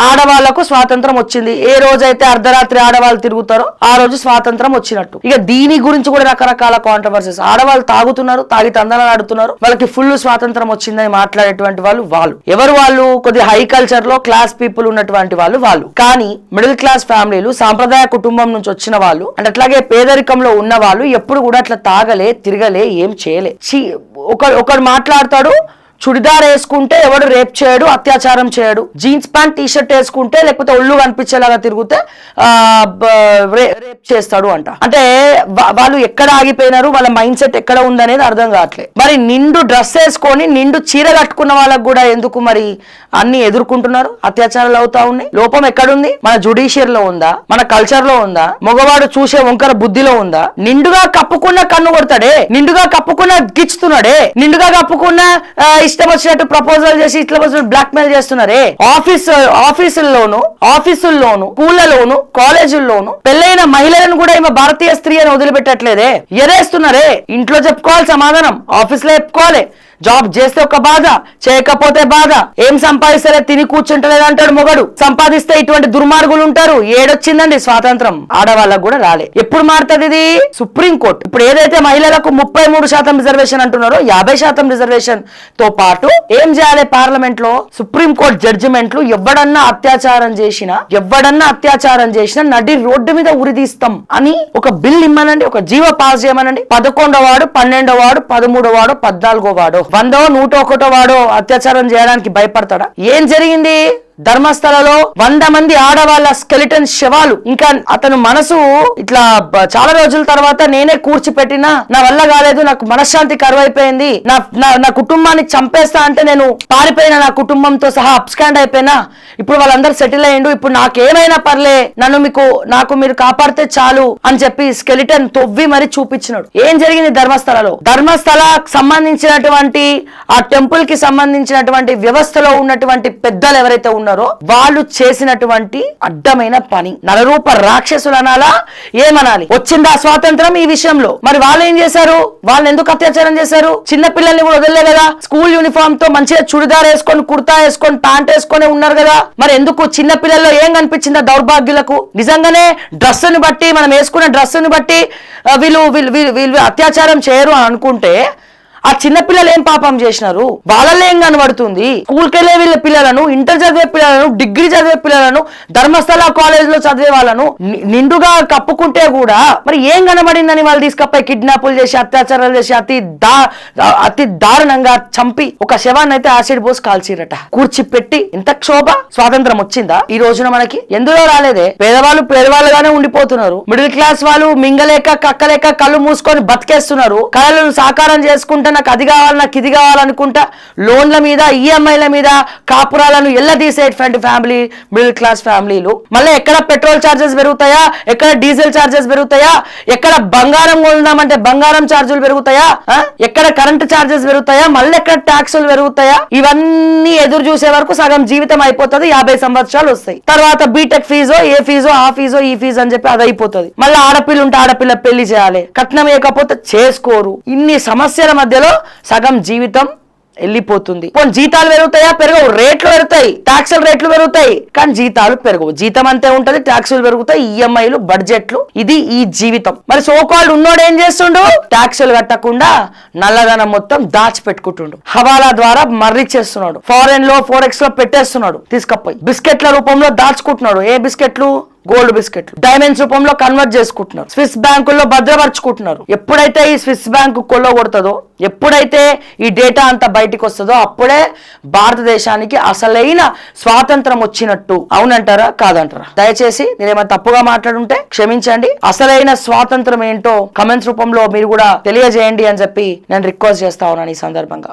ఆడవాళ్లకు స్వాతంత్రం వచ్చింది. ఏ రోజైతే అర్ధరాత్రి ఆడవాళ్ళు తిరుగుతారో ఆ రోజు స్వాతంత్రం వచ్చినట్టు. ఇక దీని గురించి కూడా రకరకాల కాంట్రవర్సీస్. ఆడవాళ్ళు తాగుతున్నారు, తాగి తందనాలు ఆడుతున్నారు, వాళ్ళకి ఫుల్ స్వాతంత్రం వచ్చిందని మాట్లాడేటువంటి వాళ్ళు ఎవరు? వాళ్ళు కొద్ది హై కల్చర్ లో క్లాస్ పీపుల్ ఉన్నటువంటి వాళ్ళు. కానీ మిడిల్ క్లాస్ ఫ్యామిలీలు, సాంప్రదాయ కుటుంబం నుంచి వచ్చిన వాళ్ళు అండ్ అట్లాగే పేదరికంలో ఉన్న వాళ్ళు ఎప్పుడు కూడా అట్లా తాగలే, తిరగలే, ఏం చేయలే. ఒకడు మాట్లాడతాడు, చుడిదార్ వేసుకుంటే ఎవడు రేప్ చేయడు, అత్యాచారం చేయడు. జీన్స్ ప్యాంట్ టీ షర్ట్ వేసుకుంటే లేకపోతే ఒళ్ళు కనిపించేలాగా తిరిగితే రేప్ చేస్తాడు అంట. అంటే వాళ్ళు ఎక్కడ ఆగిపోయినారు, వాళ్ళ మైండ్ సెట్ ఎక్కడ ఉందనేది అర్థం కావట్లేదు. మరి నిండు డ్రెస్ వేసుకొని నిండు చీర కట్టుకున్న వాళ్ళకు కూడా ఎందుకు మరి అన్ని ఎదుర్కొంటున్నారు? అత్యాచారాలు అవుతా ఉన్నాయి. లోపం ఎక్కడుంది? మన జుడిషియర్ లో ఉందా? మన కల్చర్ లో ఉందా? మగవాడు చూసే వంకర బుద్ధిలో ఉందా? నిండుగా కప్పుకున్న కన్ను కొడతాడే, నిండుగా కప్పుకున్న గిచ్చుతున్నాడే, నిండుగా కప్పుకున్న ఇష్టం వచ్చినట్టు ప్రపోజల్ చేసి ఇట్లా వచ్చినట్టు బ్లాక్ మెయిల్ చేస్తున్నారే. ఆఫీసుల్లోను, స్కూళ్లలోను, కాలేజీల్లోను పెళ్లైన మహిళలను కూడా ఈమె భారతీయ స్త్రీ అని వదిలిపెట్టట్లేదే, ఎరేస్తున్నారే. ఇంట్లో చెప్పుకోవాలి సమాధానం, ఆఫీస్ లో చెప్పుకోవాలి. జాబ్ చేస్తే ఒక బాధ, చేయకపోతే బాధ. ఏం సంపాదిస్తారే, తిని కూర్చుంటలేదు అంటాడు మొగడు. సంపాదిస్తే ఇటువంటి దుర్మార్గులు ఉంటారు. ఏడొచ్చిందండి స్వాతంత్రం? ఆడవాళ్ళకు కూడా రాలే. ఎప్పుడు మారుతుంది ఇది? సుప్రీంకోర్టు ఇప్పుడు ఏదైతే మహిళలకు 33% రిజర్వేషన్ అంటున్నారో 50% రిజర్వేషన్ తో పాటు ఏం చేయాలి? పార్లమెంట్ లో సుప్రీంకోర్టు జడ్జిమెంట్లు ఎవడన్నా అత్యాచారం చేసినా నడి రోడ్డు మీద ఉరిదీస్తాం అని ఒక బిల్ ఇమ్మనండి, ఒక జీవో పాస్ చేయమనండి. 11వ వాడు, 12వ వాడు, 13వ వాడు, 14వ వాడు, 100వ 101వ వాడు అత్యాచారం చేయడానికి భయపడతాడా? ఏం జరిగింది? ధర్మస్థలలో 100 మంది ఆడవాళ్ళ స్కెలిటన్ శవాలు. ఇంకా అతను మనసు ఇట్లా చాలా రోజుల తర్వాత నేనే కూర్చిపెట్టినా, నా వల్ల కాలేదు, నాకు మనశ్శాంతి కరువైపోయింది, నా కుటుంబాన్ని చంపేస్తా అంటే నేను పారిపోయినా, నా కుటుంబంతో సహా అప్స్కాండ్ అయిపోయినా, ఇప్పుడు వాళ్ళందరూ సెటిల్ అయ్యిండు, ఇప్పుడు నాకేమైనా పర్లే, నాకు మీరు కాపాడితే చాలు అని చెప్పి స్కెలిటన్ తొవ్వి మరి చూపించినాడు. ఏం జరిగింది ధర్మస్థలలో? ధర్మస్థలకు సంబంధించినటువంటి ఆ టెంపుల్ కి సంబంధించినటువంటి వ్యవస్థలో ఉన్నటువంటి పెద్దలు ఎవరైతే ఉన్నారో వాళ్ళు చేసినటువంటి అడ్డమైన పని. నరరూప రాక్షసులు అనాలా, ఏమనాలి? వచ్చిందా స్వాతంత్రం ఈ విషయంలో? మరి వాళ్ళు ఏం చేశారు? వాళ్ళు ఎందుకు అత్యాచారం చేశారు? చిన్న పిల్లల్ని కూడా వదలలే కదా? స్కూల్ యూనిఫామ్ తో మంచిగా చుడిదార్ వేసుకొని, కుర్తా వేసుకొని, ప్యాంట్ వేసుకొని ఉన్నారు కదా? మరి ఎందుకు చిన్న పిల్లల్లో ఏం కనిపించిందా దౌర్భాగ్యులకు? నిజంగానే డ్రెస్ ని బట్టి, మనం వేసుకున్న డ్రెస్ ని బట్టి వీళ్ళు అత్యాచారం చేయరు అని అనుకుంటే ఆ చిన్న పిల్లలు ఏం పాపం చేసినారు? వాళ్ళలో ఏం కనబడుతుంది? స్కూల్కి వెళ్ళే వీళ్ళ పిల్లలను, ఇంటర్ చదివే పిల్లలను, డిగ్రీ చదివే పిల్లలను, ధర్మస్థల కాలేజ్ లో చదివే వాళ్ళను నిండుగా కప్పుకుంటే కూడా మరి ఏం కనబడిందని వాళ్ళు తీసుకపోయి కిడ్నాపులు చేసి, అత్యాచారాలు చేసి, అతి దారుణంగా చంపి ఒక శవాన్ని అయితే యాసిడ్ పోసి కాల్చిరట. కూర్చిపెట్టి ఇంత క్షోభ. స్వాతంత్రం వచ్చిందా ఈ రోజున మనకి? ఎందులో రాలేదే. పేదవాళ్ళుగానే ఉండిపోతున్నారు. మిడిల్ క్లాస్ వాళ్ళు మింగలేక, కక్కలేక కళ్ళు మూసుకొని బతికేస్తున్నారు. కళలను సాకారం చేసుకుంటే నాకు అది కావాలి, నాకు ఇది కావాలనుకుంటా లోన్ల మీద, ఈఎంఐల మీద కాపురాలను ఎల్లదీసేటువంటి ఫ్యామిలీ, మిడిల్ క్లాస్ ఫ్యామిలీలు. మళ్ళీ ఎక్కడ పెట్రోల్ ఛార్జెస్ పెరుగుతాయా, ఎక్కడ డీజిల్ ఛార్జెస్ పెరుగుతాయా, ఎక్కడ బంగారం కొందామంటే బంగారం ఛార్జీలు పెరుగుతాయా, ఎక్కడ కరెంట్ ఛార్జెస్ పెరుగుతాయా, మళ్ళీ ఎక్కడ ట్యాక్సులు పెరుగుతాయా? ఇవన్నీ ఎదురు చూసే వరకు సగం జీవితం అయిపోతుంది. 50 సంవత్సరాలు వస్తాయి. తర్వాత బీటెక్ ఫీజో, ఏ ఫీజో, ఆ ఫీజో, ఈ ఫీజు అని చెప్పి అది అయిపోతుంది. మళ్ళీ ఆడపిల్ల ఉంటే ఆడపిల్ల పెళ్లి చేయాలి, కట్నం వేయకపోతే చేసుకోరు. ఇన్ని సమస్యల మధ్యలో సగం జీవితం వెళ్ళిపోతుంది. జీతాలు పెరుగుతాయా? పెరగవు. రేట్లు పెరుగుతాయి, ట్యాక్సుల రేట్లు పెరుగుతాయి, కానీ జీతాలు పెరగవు. జీతం అంతే ఉంటది, ట్యాక్సులు పెరుగుతాయి, ఈఎంఐలు, బడ్జెట్లు. ఇది ఈ జీవితం. మరి సోకాల్డ్ ఉన్నోడు ఏం చేస్తుండు? ట్యాక్సులు కట్టకుండా నల్లధనం మొత్తం దాచిపెట్టుకుంటుండు. హవాలా ద్వారా మర్రిచ్చేస్తున్నాడు. ఫారెన్ లో, ఫోరెక్స్ లో పెట్టేస్తున్నాడు. తీసుకపోయి బిస్కెట్ల రూపంలో దాచుకుంటున్నాడు. ఏ బిస్కెట్లు? గోల్డ్ బిస్కెట్లు. డైమండ్స్ రూపంలో కన్వర్ట్ చేసుకుంటున్నారు. స్విస్ బ్యాంకుల్లో భద్రపరుచుకుంటున్నారు. ఎప్పుడైతే ఈ స్విస్ బ్యాంకు కొల్లగొడుతుందో, ఎప్పుడైతే ఈ డేటా అంతా బయటికి వస్తుందో అప్పుడే భారతదేశానికి అసలైన స్వాతంత్రం వచ్చినట్టు. అవునంటారా, కాదంటారా? దయచేసి నేనేమైనా తప్పుగా మాట్లాడుంటే క్షమించండి. అసలైన స్వాతంత్రం ఏంటో కమెంట్స్ రూపంలో మీరు కూడా తెలియజేయండి అని చెప్పి నేను రిక్వెస్ట్ చేస్తా ఉన్నాను ఈ సందర్భంగా.